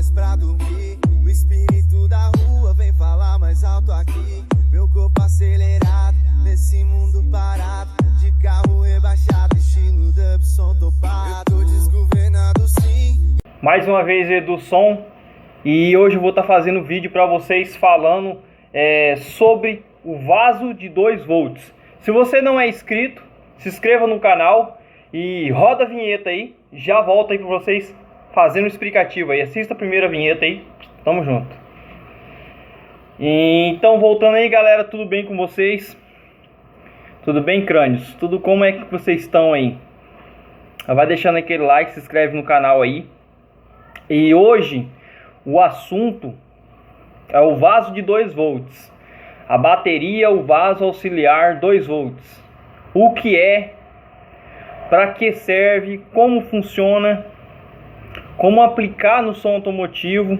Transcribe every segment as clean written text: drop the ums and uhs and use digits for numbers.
mais pra dormir. O espírito da rua vem falar mais alto aqui. Meu corpo acelerado, nesse mundo parado, de carro rebaixado, estilo Dubson topado. Eu tô desgovernado sim. Mais uma vez Edusson, e hoje eu vou estar fazendo vídeo para vocês falando sobre o vaso de 2 volts. Se você não é inscrito, se inscreva no canal e roda a vinheta aí. Já volto aí para vocês fazendo um explicativo aí. Assista a primeira vinheta aí. Tamo junto. Então, voltando aí, galera, tudo bem com vocês? Tudo bem, crânios? Tudo como é que vocês estão aí? Vai deixando aquele like, se inscreve no canal aí. E hoje o assunto é o vaso de 2 volts. A bateria, o vaso auxiliar 2 volts. O que é? Para que serve? Como funciona? Como aplicar no som automotivo?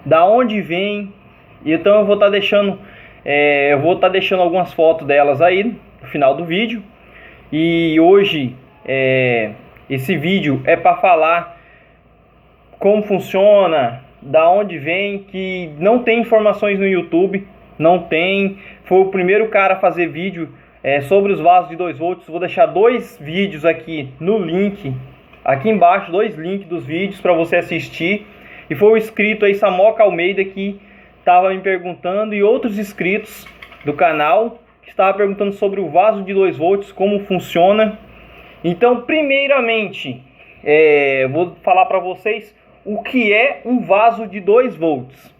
Da onde vem? Então eu vou estar deixando algumas fotos delas aí no final do vídeo. E hoje esse vídeo é para falar como funciona, da onde vem, que não tem informações no YouTube, não tem. Foi o primeiro cara a fazer vídeo sobre os vasos de 2 volts. Vou deixar 2 vídeos aqui no link, aqui embaixo, 2 links dos vídeos para você assistir. E foi o inscrito aí, Samoca Almeida, que estava me perguntando, e outros inscritos do canal que estavam perguntando sobre o vaso de 2 volts, como funciona. Então, primeiramente, vou falar para vocês o que é um vaso de 2 volts.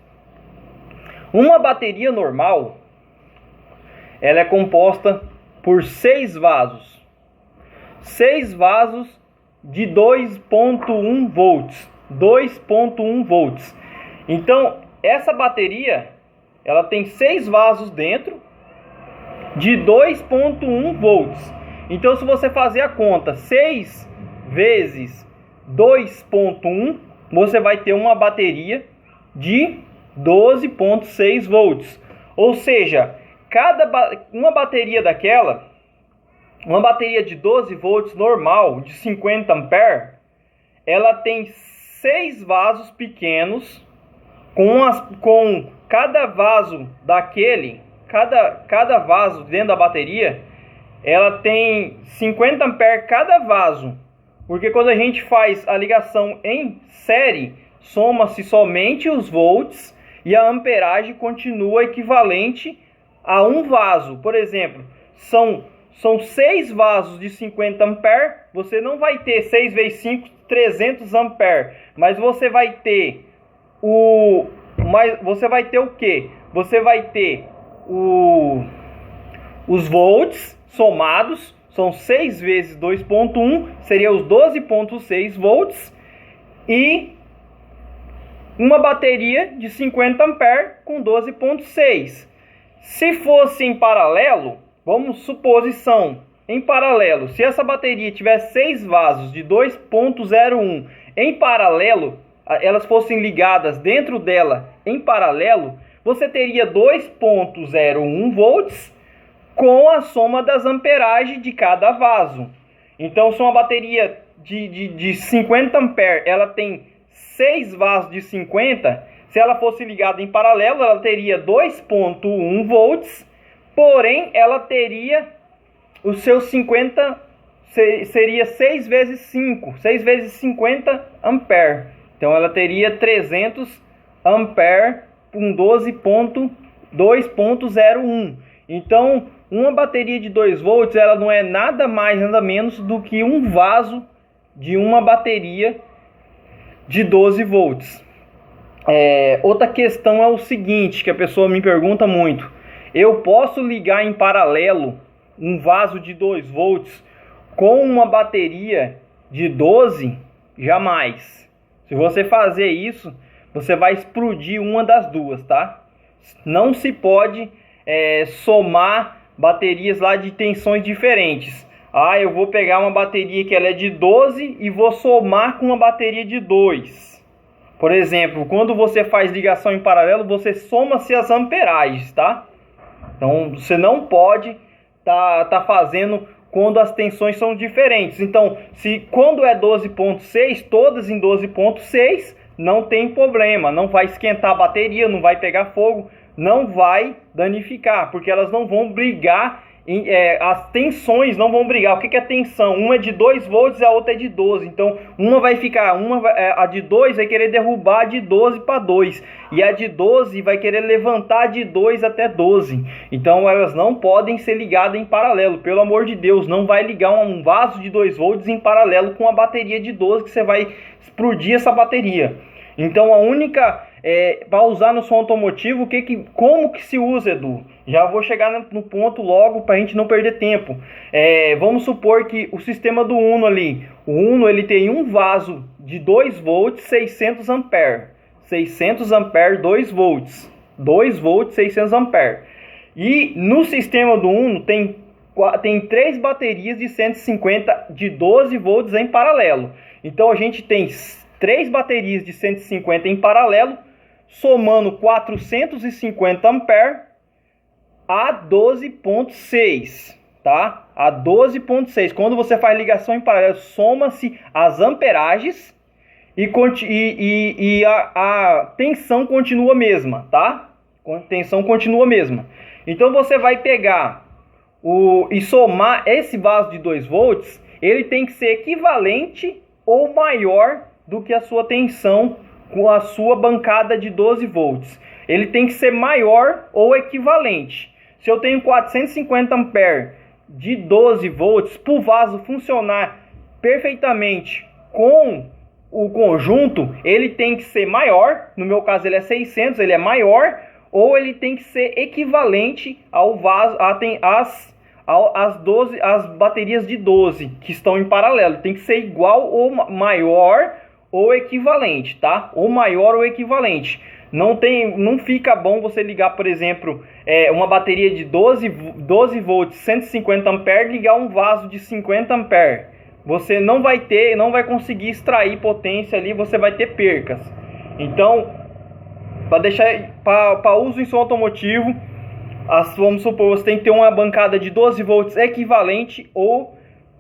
Uma bateria normal, ela é composta por 6 vasos. 6 vasos de 2.1 volts. 2.1 volts. Então, essa bateria, ela tem 6 vasos dentro de 2.1 volts. Então, se você fazer a conta, 6 vezes 2.1, você vai ter uma bateria de 12.6 volts. Ou seja, uma bateria daquela, uma bateria de 12 volts normal, de 50 amperes, ela tem 6 vasos pequenos, com cada vaso daquele, cada vaso dentro da bateria, ela tem 50 amperes cada vaso. Porque quando a gente faz a ligação em série, soma-se somente os volts e a amperagem continua equivalente a um vaso. Por exemplo, são 6 vasos de 50 amperes, você não vai ter 6 vezes 5, 300 amperes, mas você vai ter o quê? Você vai ter os volts somados, são 6 vezes 2.1, seria os 12.6 volts, e uma bateria de 50 amperes com 12.6. Se fosse em paralelo, vamos suposição, em paralelo, se essa bateria tivesse 6 vasos de 2.01 em paralelo, elas fossem ligadas dentro dela em paralelo, você teria 2.01 volts com a soma das amperagens de cada vaso. Então, se uma bateria de 50 amperes, ela tem 6 vasos de 50, se ela fosse ligada em paralelo, ela teria 2.1 volts, porém, ela teria os seus 50, seria 6 vezes 5, 6 vezes 50 amperes. Então, ela teria 300 amperes com 2.01. Então, uma bateria de 2 volts, ela não é nada mais, nada menos do que um vaso de uma bateria de 12 volts. Outra questão é o seguinte, que a pessoa me pergunta muito. Eu posso ligar em paralelo um vaso de 2 volts com uma bateria de 12? Jamais. Se você fazer isso, você vai explodir uma das duas, tá? Não se pode somar baterias lá de tensões diferentes. Eu vou pegar uma bateria que ela é de 12 e vou somar com uma bateria de 2. Por exemplo, quando você faz ligação em paralelo, você soma-se as amperagens, tá? Então, você não pode tá fazendo quando as tensões são diferentes. Então, quando é 12.6, todas em 12.6, não tem problema, não vai esquentar a bateria, não vai pegar fogo, não vai danificar, porque elas não vão brigar, as tensões não vão brigar. O que é tensão? Uma é de 2 volts e a outra é de 12, então uma vai ficar, a de 2 vai querer derrubar a de 12 para 2, e a de 12 vai querer levantar de 2 até 12, então elas não podem ser ligadas em paralelo, pelo amor de Deus, não vai ligar um vaso de 2 volts em paralelo com a bateria de 12, que você vai explodir essa bateria. Então a única, para usar no som automotivo, como que se usa, Edu? Já vou chegar no ponto logo para a gente não perder tempo. Vamos supor que o sistema do Uno ali, o Uno ele tem um vaso de 2 volts, 600 amperes. 600 amperes, 2 volts. 2 volts, 600 amperes. E no sistema do Uno tem 3 baterias de 150 de 12 volts em paralelo. Então a gente tem 3 baterias de 150 em paralelo, somando 450 amperes a 12.6, tá? A 12.6. Quando você faz ligação em paralelo, soma-se as amperagens e a tensão continua a mesma, tá? A tensão continua a mesma. Então você vai pegar e somar esse vaso de 2 volts, ele tem que ser equivalente ou maior do que a sua tensão com a sua bancada de 12 volts. Ele tem que ser maior ou equivalente. Se eu tenho 450 amperes de 12 volts, para o vaso funcionar perfeitamente com o conjunto, ele tem que ser maior, no meu caso ele é 600, ele é maior, ou ele tem que ser equivalente ao vaso, as baterias de 12 que estão em paralelo. Tem que ser igual ou maior ou equivalente, tá? Ou maior ou equivalente. Não fica bom você ligar, por exemplo, uma bateria de 12 volts, 150 amperes, ligar um vaso de 50 amperes. Você não vai conseguir extrair potência ali, você vai ter percas. Então, para uso em som automotivo, vamos supor, você tem que ter uma bancada de 12 volts equivalente, ou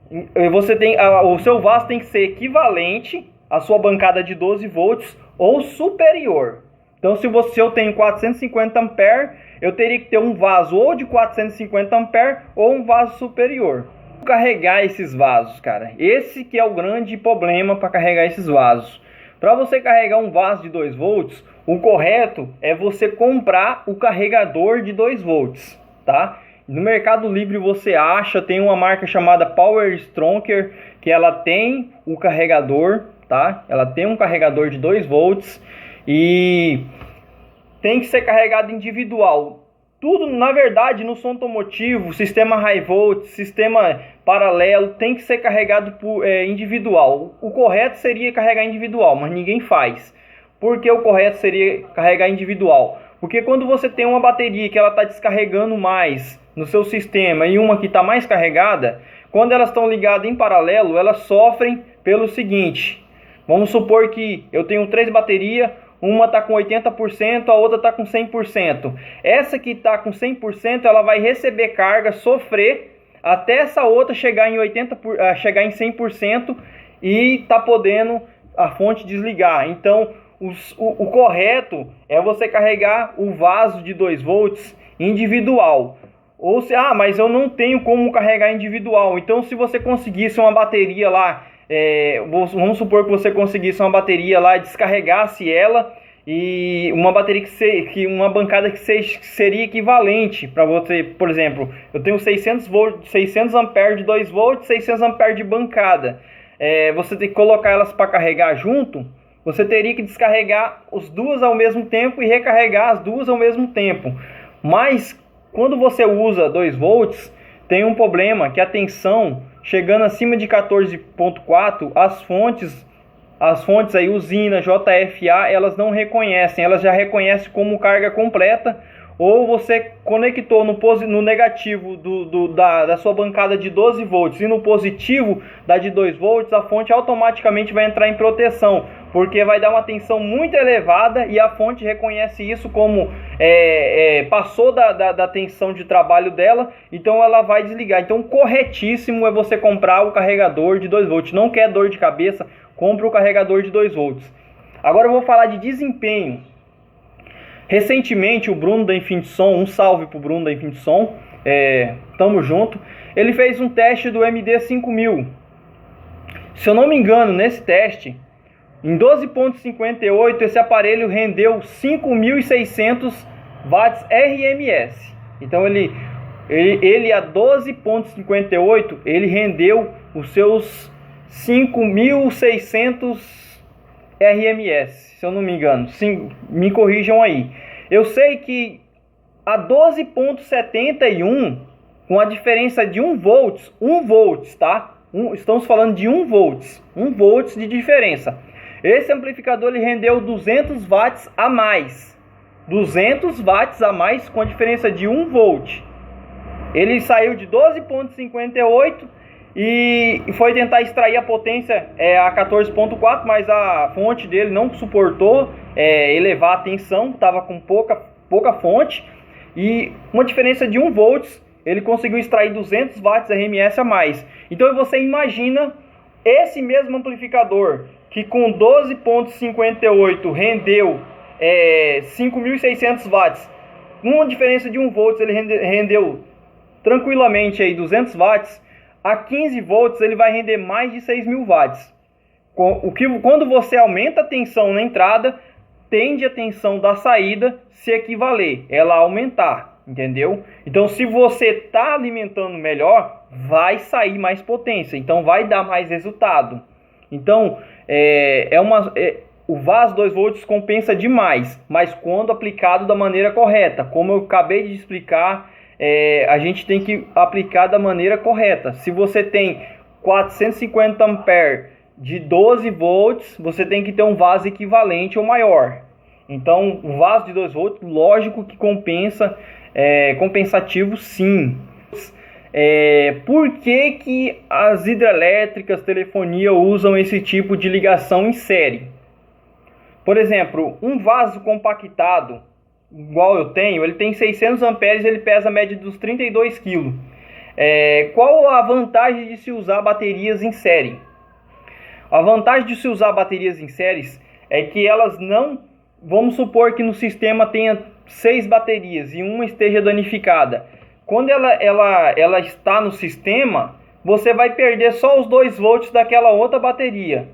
o seu vaso tem que ser equivalente à sua bancada de 12 volts ou superior. Então, se eu tenho 450 amperes, eu teria que ter um vaso ou de 450 amperes ou um vaso superior. Carregar esses vasos, cara, esse que é o grande problema para carregar esses vasos. Para você carregar um vaso de 2 volts, o correto é você comprar o carregador de 2 volts, tá? No Mercado Livre você acha, tem uma marca chamada Power Stronger, que ela tem o carregador, tá? Ela tem um carregador de 2 volts e tem que ser carregado individual. Tudo, na verdade, no som automotivo, sistema high volt, sistema paralelo, tem que ser carregado individual. O correto seria carregar individual, mas ninguém faz. Por que o correto seria carregar individual? Porque quando você tem uma bateria que ela está descarregando mais no seu sistema e uma que está mais carregada, quando elas estão ligadas em paralelo, elas sofrem pelo seguinte. Vamos supor que eu tenho 3 baterias, uma está com 80%, a outra está com 100%. Essa que está com 100%, ela vai receber carga, sofrer, até essa outra chegar em 100% e tá podendo a fonte desligar. Então, o correto é você carregar o vaso de 2 volts individual. Ou se, mas eu não tenho como carregar individual. Então, se você conseguisse uma bateria lá, vamos supor que você conseguisse uma bateria lá, descarregasse ela, e uma bateria uma bancada que seria equivalente para você. Por exemplo, eu tenho 600 amperes de 2 volts, 600 amperes de bancada. Você tem que colocar elas para carregar junto. Você teria que descarregar as duas ao mesmo tempo e recarregar as duas ao mesmo tempo. Mas quando você usa 2 volts, tem um problema, que a tensão chegando acima de 14.4, as fontes aí, usina, JFA, elas não reconhecem, elas já reconhecem como carga completa, ou você conectou no negativo da sua bancada de 12 volts e no positivo da de 2 volts, a fonte automaticamente vai entrar em proteção, porque vai dar uma tensão muito elevada e a fonte reconhece isso como passou da tensão de trabalho dela, então ela vai desligar. Então, corretíssimo é você comprar o carregador de 2 volts. Não quer dor de cabeça, compre o carregador de 2 volts. Agora eu vou falar de desempenho. Recentemente o Bruno da Infinity-Som, um salve pro Bruno da Infinity-Som, tamo junto, ele fez um teste do MD5000. Se eu não me engano, nesse teste, em 12.58 esse aparelho rendeu 5.600 watts RMS. Então ele a 12.58 ele rendeu os seus 5.600 RMS, se eu não me engano. Sim, me corrijam aí. Eu sei que a 12.71, com a diferença de 1 volts, tá? Estamos falando de 1 volts de diferença. Esse amplificador ele rendeu 200 watts a mais. 200 watts a mais com a diferença de 1 volt. Ele saiu de 12.58 e foi tentar extrair a potência a 14.4, mas a fonte dele não suportou elevar a tensão, estava com pouca fonte, e uma diferença de 1 volts ele conseguiu extrair 200 watts RMS a mais. Então você imagina esse mesmo amplificador que com 12.58 rendeu 5.600 watts, uma diferença de 1 volts ele rendeu tranquilamente aí 200 watts, a 15 volts ele vai render mais de 6.000 watts. Quando você aumenta a tensão na entrada, tende a tensão da saída se equivaler, ela aumentar, entendeu? Então se você está alimentando melhor, vai sair mais potência, então vai dar mais resultado. Então o VAS 2 volts compensa demais, mas quando aplicado da maneira correta, como eu acabei de explicar, a gente tem que aplicar da maneira correta. Se você tem 450 ampere de 12 volts, você tem que ter um VAS equivalente ou maior. Então o VAS de 2 volts, lógico que compensa, compensativo sim. Por que as hidrelétricas, telefonia usam esse tipo de ligação em série? Por exemplo, um vaso compactado, igual eu tenho, ele tem 600 amperes, ele pesa a média dos 32 kg. Qual a vantagem de se usar baterias em série? A vantagem de se usar baterias em séries é que elas não... Vamos supor que no sistema tenha 6 baterias e uma esteja danificada. Quando ela está no sistema, você vai perder só os 2 volts daquela outra bateria.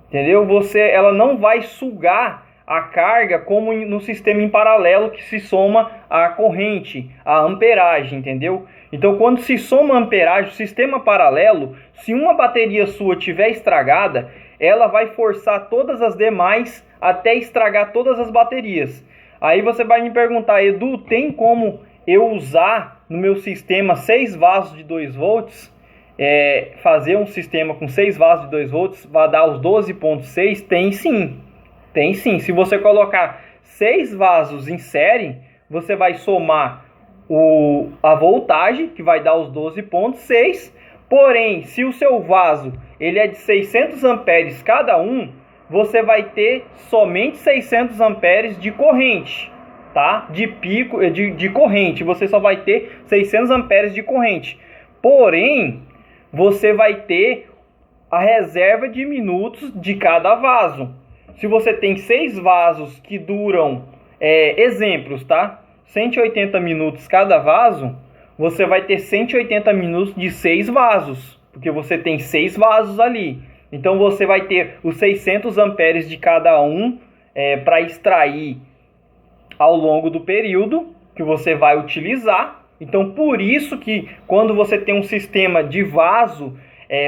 Entendeu? Ela não vai sugar a carga como no sistema em paralelo, que se soma a corrente, a amperagem, entendeu? Então quando se soma a amperagem, o sistema paralelo, se uma bateria sua estiver estragada, ela vai forçar todas as demais até estragar todas as baterias. Aí você vai me perguntar: Edu, tem como eu usar no meu sistema 6 vasos de 2 volts? Fazer um sistema com 6 vasos de 2 volts vai dar os 12.6? Tem sim. Tem sim. Se você colocar 6 vasos em série, você vai somar a voltagem, que vai dar os 12.6. Porém, se o seu vaso ele é de 600 amperes cada um, você vai ter somente 600 amperes de corrente, tá? De pico, de corrente. Você só vai ter 600 amperes de corrente. Porém, você vai ter a reserva de minutos de cada vaso. Se você tem 6 vasos que duram, exemplos, tá? 180 minutos cada vaso, você vai ter 180 minutos de 6 vasos, porque você tem 6 vasos ali. Então você vai ter os 600 amperes de cada um para extrair ao longo do período que você vai utilizar. Então por isso que quando você tem um sistema de vaso,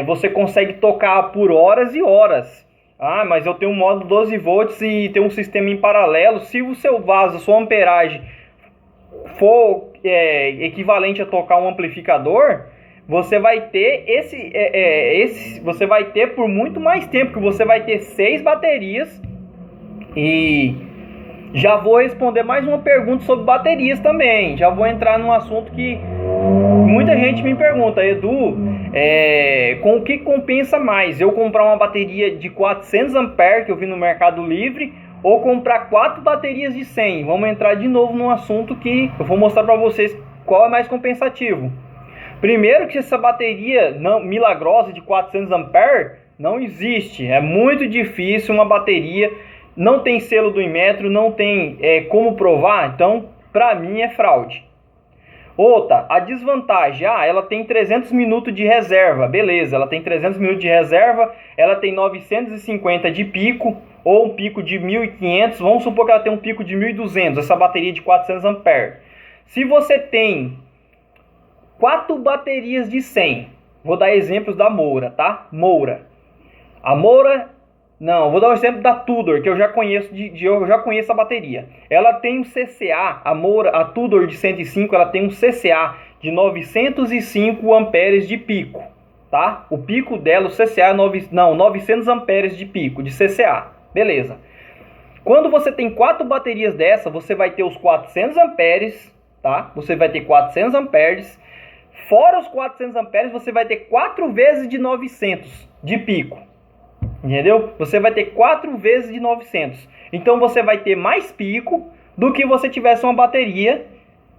você consegue tocar por horas e horas. Ah, mas eu tenho um módulo 12 volts e tem um sistema em paralelo. Se o seu vaso, a sua amperagem for equivalente a tocar um amplificador, você vai ter você vai ter por muito mais tempo, que você vai ter 6 baterias. E já vou responder mais uma pergunta sobre baterias também. Já vou entrar num assunto que muita gente me pergunta: Edu, com o que compensa mais? Eu comprar uma bateria de 400 amperes que eu vi no Mercado Livre, ou comprar 4 baterias de 100? Vamos entrar de novo num assunto que eu vou mostrar para vocês qual é mais compensativo. Primeiro, que essa bateria milagrosa de 400 amperes não existe. É muito difícil uma bateria não tem selo do Inmetro, não tem como provar, então para mim é fraude. Outra, a desvantagem, ela tem 300 minutos de reserva, beleza, ela tem 300 minutos de reserva, ela tem 950 de pico, ou um pico de 1500, vamos supor que ela tem um pico de 1200, essa bateria de 400 amperes. Se você tem 4 baterias de 100, vou dar exemplos da Moura, tá? A Moura, não, vou dar o exemplo da Tudor, que eu já conheço, eu já conheço a bateria. Ela tem um CCA, a Tudor de 105, ela tem um CCA de 905 amperes de pico, tá? O pico dela, o CCA é 900 amperes de pico, de CCA, beleza. Quando você tem 4 baterias dessa, você vai ter os 400 amperes, tá? Você vai ter 400 amperes, fora os 400 amperes, você vai ter 4 vezes de 900 de pico. Entendeu? Você vai ter 4 vezes de 900. Então você vai ter mais pico do que você tivesse uma bateria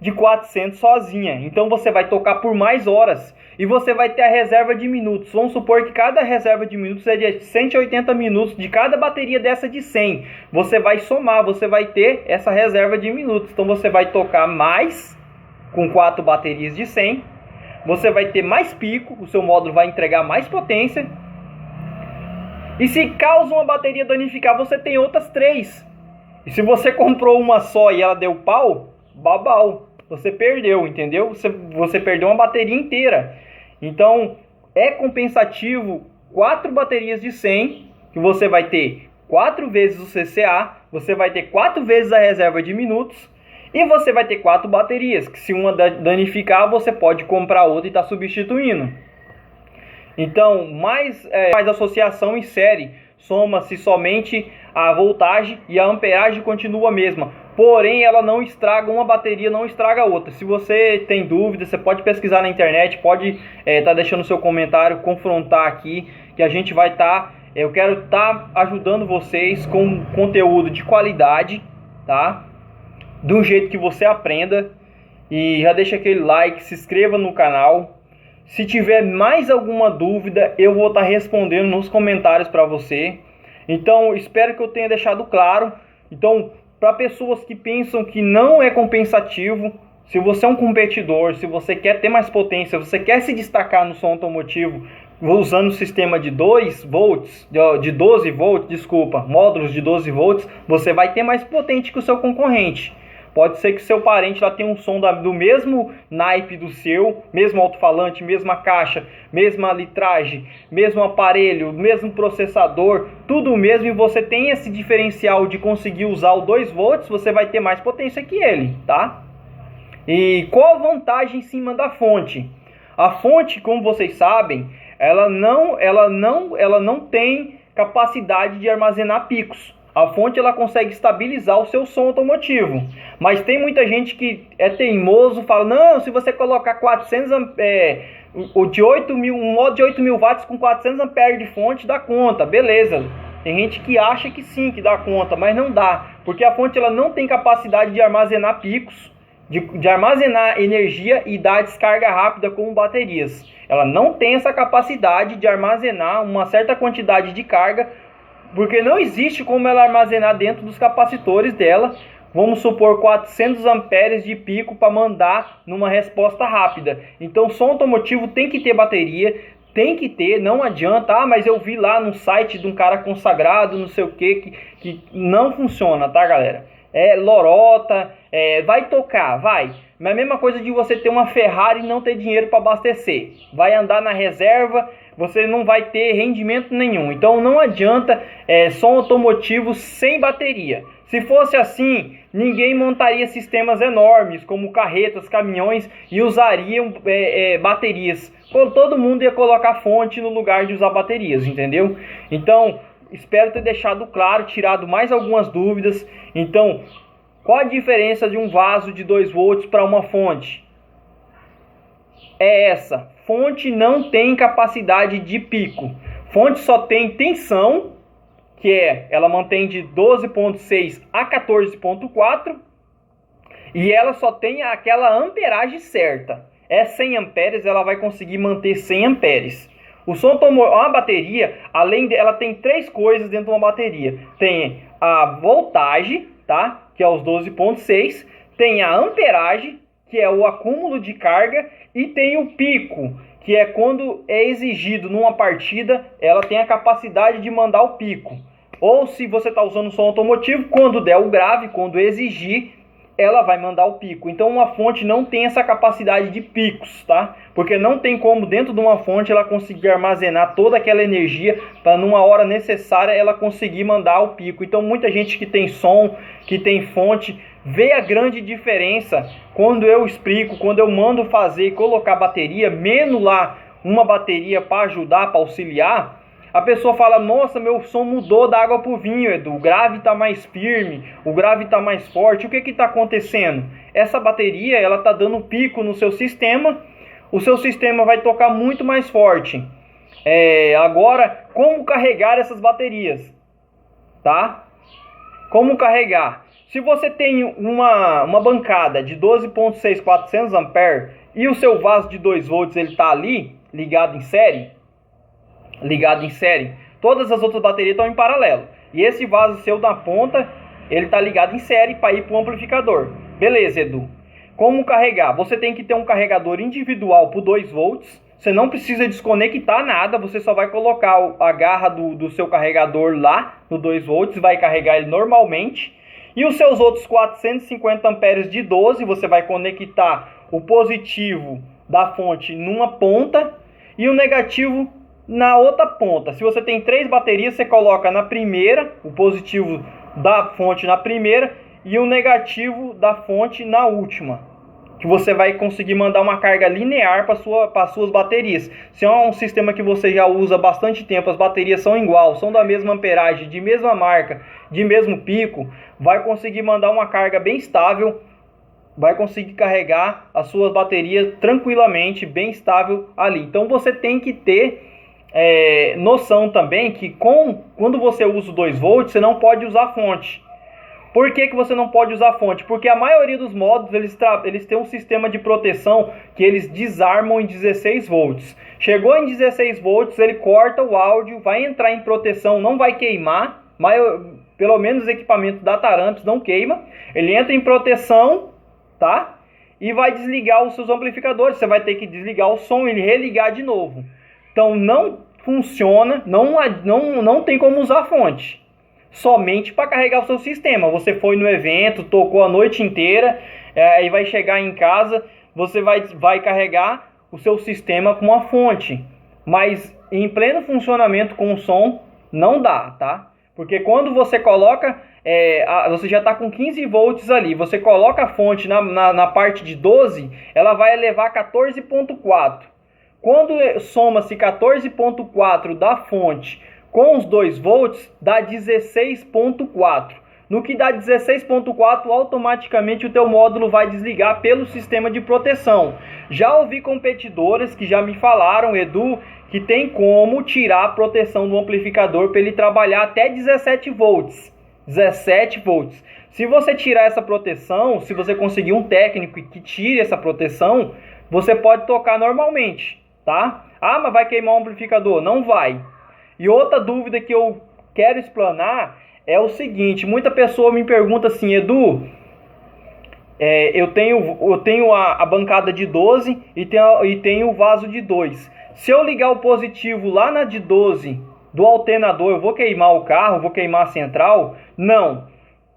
de 400 sozinha. Então você vai tocar por mais horas. E você vai ter a reserva de minutos. Vamos supor que cada reserva de minutos é de 180 minutos de cada bateria dessa de 100. Você vai somar, você vai ter essa reserva de minutos. Então você vai tocar mais com 4 baterias de 100. Você vai ter mais pico, o seu módulo vai entregar mais potência. E se causa uma bateria danificar, você tem outras 3. E se você comprou uma só e ela deu pau, babau, você perdeu, entendeu? Você perdeu uma bateria inteira. Então, é compensativo 4 baterias de 100, que você vai ter 4 vezes o CCA, você vai ter 4 vezes a reserva de minutos, e você vai ter 4 baterias, que se uma danificar, você pode comprar outra e estar substituindo. Então, mais associação em série, soma-se somente a voltagem e a amperagem continua a mesma. Porém, ela não estraga uma bateria, não estraga a outra. Se você tem dúvida, você pode pesquisar na internet, pode estar deixando seu comentário, confrontar aqui, que a gente vai estar... eu quero estar ajudando vocês com conteúdo de qualidade, tá? De um jeito que você aprenda. E já deixa aquele like, se inscreva no canal. Se tiver mais alguma dúvida, eu vou estar respondendo nos comentários para você. Então, espero que eu tenha deixado claro. Então, para pessoas que pensam que não é compensativo, se você é um competidor, se você quer ter mais potência, você quer se destacar no som automotivo, usando o sistema de 2 volts, de 12 volts, desculpa, módulos de 12 volts, você vai ter mais potente que o seu concorrente. Pode ser que seu parente lá tenha um som do mesmo naipe do seu, mesmo alto-falante, mesma caixa, mesma litragem, mesmo aparelho, mesmo processador, tudo mesmo, e você tem esse diferencial de conseguir usar o 2 volts, você vai ter mais potência que ele, tá? E qual a vantagem em cima da fonte? A fonte, como vocês sabem, ela não tem capacidade de armazenar picos. A fonte ela consegue estabilizar o seu som automotivo. Mas tem muita gente que é teimoso, fala, não, se você colocar 400 um modo de 8.000 watts com 400 amperes de fonte, dá conta, beleza. Tem gente que acha que sim, que dá conta, mas não dá. Porque a fonte ela não tem capacidade de armazenar picos, de armazenar energia e dar descarga rápida como baterias. Ela não tem essa capacidade de armazenar uma certa quantidade de carga, porque não existe como ela armazenar dentro dos capacitores dela, vamos supor 400 amperes de pico para mandar numa resposta rápida. Então, som automotivo tem que ter bateria, tem que ter, não adianta, mas eu vi lá no site de um cara consagrado, não sei o que não funciona, tá, galera? É lorota, vai tocar, vai. Mas a mesma coisa de você ter uma Ferrari e não ter dinheiro para abastecer. Vai andar na reserva, você não vai ter rendimento nenhum. Então não adianta som automotivo sem bateria. Se fosse assim, ninguém montaria sistemas enormes, como carretas, caminhões, e usariam baterias. Todo mundo ia colocar fonte no lugar de usar baterias, entendeu? Então, espero ter deixado claro, tirado mais algumas dúvidas. Então, qual a diferença de um vaso de 2 volts para uma fonte? É essa. Fonte não tem capacidade de pico. Fonte só tem tensão, que ela mantém de 12.6 a 14.4, e ela só tem aquela amperagem certa. 100 amperes, ela vai conseguir manter 100 amperes. Uma bateria, ela tem 3 coisas dentro de uma bateria. Tem a voltagem, tá? Que é os 12,6, tem a amperagem, que é o acúmulo de carga, e tem o pico, que é quando é exigido numa partida, ela tem a capacidade de mandar o pico. Ou se você está usando som automotivo, quando der o grave, quando exigir, ela vai mandar o pico. Então uma fonte não tem essa capacidade de picos, tá? Porque não tem como dentro de uma fonte ela conseguir armazenar toda aquela energia para numa hora necessária ela conseguir mandar o pico. Então muita gente que tem som, que tem fonte, vê a grande diferença quando eu explico, quando eu mando fazer e colocar bateria, menos lá uma bateria para ajudar, para auxiliar. A pessoa fala, nossa, meu som mudou da água para o vinho, Edu. O grave está mais firme, o grave está mais forte. O que está acontecendo? Essa bateria ela está dando pico no seu sistema. O seu sistema vai tocar muito mais forte. Agora, como carregar essas baterias? Tá? Como carregar? Se você tem uma bancada de 12,6 400 ampere e o seu vaso de 2 volts ele está ali, ligado em série, todas as outras baterias estão em paralelo. E esse vaso seu da ponta, ele está ligado em série para ir para o amplificador. Beleza, Edu. Como carregar? Você tem que ter um carregador individual por 2 volts. Você não precisa desconectar nada. Você só vai colocar a garra do seu carregador lá no 2 volts. Vai carregar ele normalmente. E os seus outros 450 amperes de 12, você vai conectar o positivo da fonte numa ponta e o negativo na outra ponta. Se você tem 3 baterias, você coloca na primeira, o positivo da fonte na primeira e o negativo da fonte na última. Que você vai conseguir mandar uma carga linear para suas baterias. Se é um sistema que você já usa há bastante tempo, as baterias são igual, são da mesma amperagem, de mesma marca, de mesmo pico, vai conseguir mandar uma carga bem estável, vai conseguir carregar as suas baterias tranquilamente, bem estável ali. Então você tem que ter noção também que quando você usa o 2 volts, você não pode usar fonte. Por que você não pode usar fonte? Porque a maioria dos modos eles têm um sistema de proteção que eles desarmam em 16 volts. Chegou em 16 volts, ele corta o áudio, vai entrar em proteção, não vai queimar, pelo menos os equipamentos da Taramps não queima. Ele entra em proteção, tá? E vai desligar os seus amplificadores. Você vai ter que desligar o som e religar de novo. Então não funciona, não tem como usar a fonte. Somente para carregar o seu sistema. Você foi no evento, tocou a noite inteira, e vai chegar em casa, você vai carregar o seu sistema com a fonte. Mas em pleno funcionamento com o som, não dá, tá? Porque quando você coloca, você já está com 15 volts ali, você coloca a fonte na parte de 12, ela vai elevar 14,4. Quando soma-se 14,4 da fonte com os 2 volts, dá 16,4. No que dá 16,4, automaticamente o teu módulo vai desligar pelo sistema de proteção. Já ouvi competidores que já me falaram, Edu, que tem como tirar a proteção do amplificador para ele trabalhar até 17 volts. 17 volts. Se você tirar essa proteção, se você conseguir um técnico que tire essa proteção, você pode tocar normalmente, tá? Ah, mas vai queimar o amplificador? Não vai. E outra dúvida que eu quero explanar é o seguinte: muita pessoa me pergunta assim, Edu, eu tenho a bancada de 12 e tenho o vaso de 2. Se eu ligar o positivo lá na de 12 do alternador, eu vou queimar o carro, vou queimar a central? Não.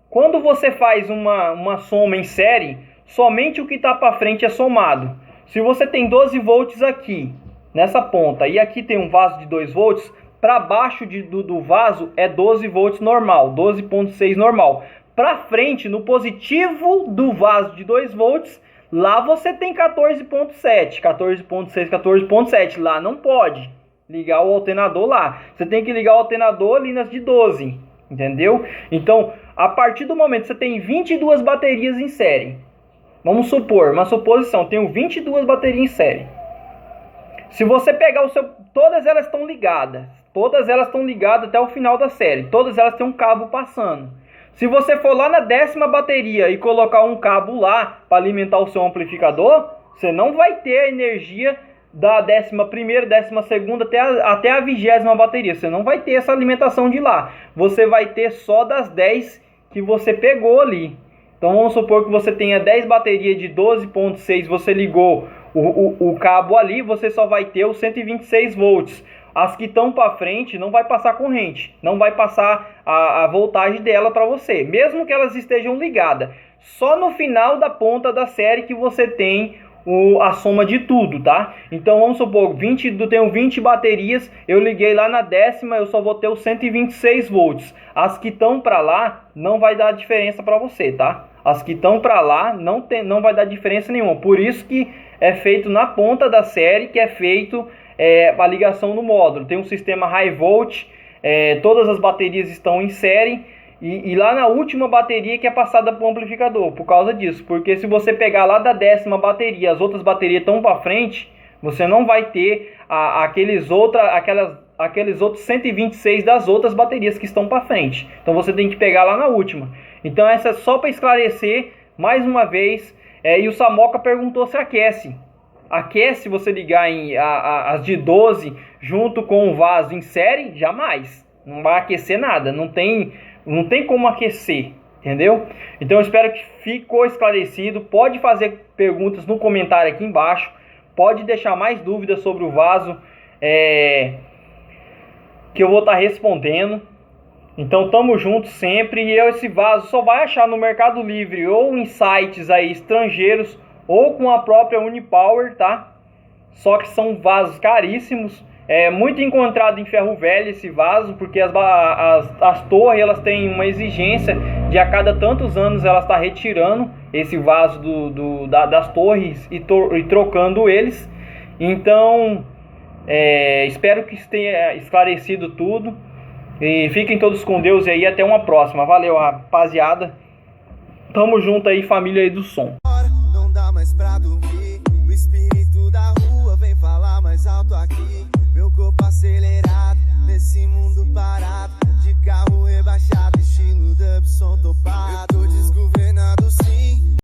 Quando você faz uma soma em série, somente o que está para frente é somado. Se você tem 12 volts aqui, nessa ponta, e aqui tem um vaso de 2 volts, para baixo do vaso é 12 volts normal, 12,6 normal. Para frente, no positivo do vaso de 2 volts, lá você tem 14,7, 14,6, 14,7. Lá não pode ligar o alternador lá. Você tem que ligar o alternador ali nas de 12, entendeu? Então, a partir do momento que você tem 22 baterias em série, vamos supor, uma suposição, tenho 22 baterias em série. Se você pegar todas elas estão ligadas. Todas elas estão ligadas até o final da série. Todas elas têm um cabo passando. Se você for lá na 10ª bateria e colocar um cabo lá para alimentar o seu amplificador, você não vai ter a energia da 11ª, 12ª até a 20ª bateria. Você não vai ter essa alimentação de lá. Você vai ter só das 10 que você pegou ali. Então vamos supor que você tenha 10 baterias de 12.6, você ligou o cabo ali, você só vai ter os 126 volts. As que estão para frente não vai passar corrente, não vai passar a voltagem dela para você, mesmo que elas estejam ligadas. Só no final da ponta da série que você tem a soma de tudo, tá? Então vamos supor, eu tenho 20 baterias, eu liguei lá na 10ª, eu só vou ter os 126 volts. As que estão para lá não vai dar diferença para você, tá? As que estão para lá não vai dar diferença nenhuma. Por isso que é feito na ponta da série, que é feito a ligação no módulo. Tem um sistema high volt, todas as baterias estão em série. E lá na última bateria que é passada para o amplificador, por causa disso. Porque se você pegar lá da 10ª bateria, as outras baterias estão para frente, você não vai ter aqueles outros 126 das outras baterias que estão para frente. Então você tem que pegar lá na última. Então essa é só para esclarecer mais uma vez. E o Samoca perguntou se aquece. Aquece você ligar as de 12 junto com o vaso em série? Jamais. Não vai aquecer nada, não tem como aquecer, entendeu? Então eu espero que ficou esclarecido. Pode fazer perguntas no comentário aqui embaixo. Pode deixar mais dúvidas sobre o vaso, que eu vou estar respondendo. Então tamo junto sempre. E esse vaso só vai achar no Mercado Livre ou em sites aí estrangeiros ou com a própria Unipower, tá? Só que são vasos caríssimos. É muito encontrado em ferro velho esse vaso, porque as torres elas têm uma exigência de a cada tantos anos elas estar retirando esse vaso das torres e trocando eles. Então espero que tenha esclarecido tudo e fiquem todos com Deus aí, até uma próxima. Valeu, rapaziada, tamo junto aí, família aí do som. Não dá mais pra dormir, o espírito da rua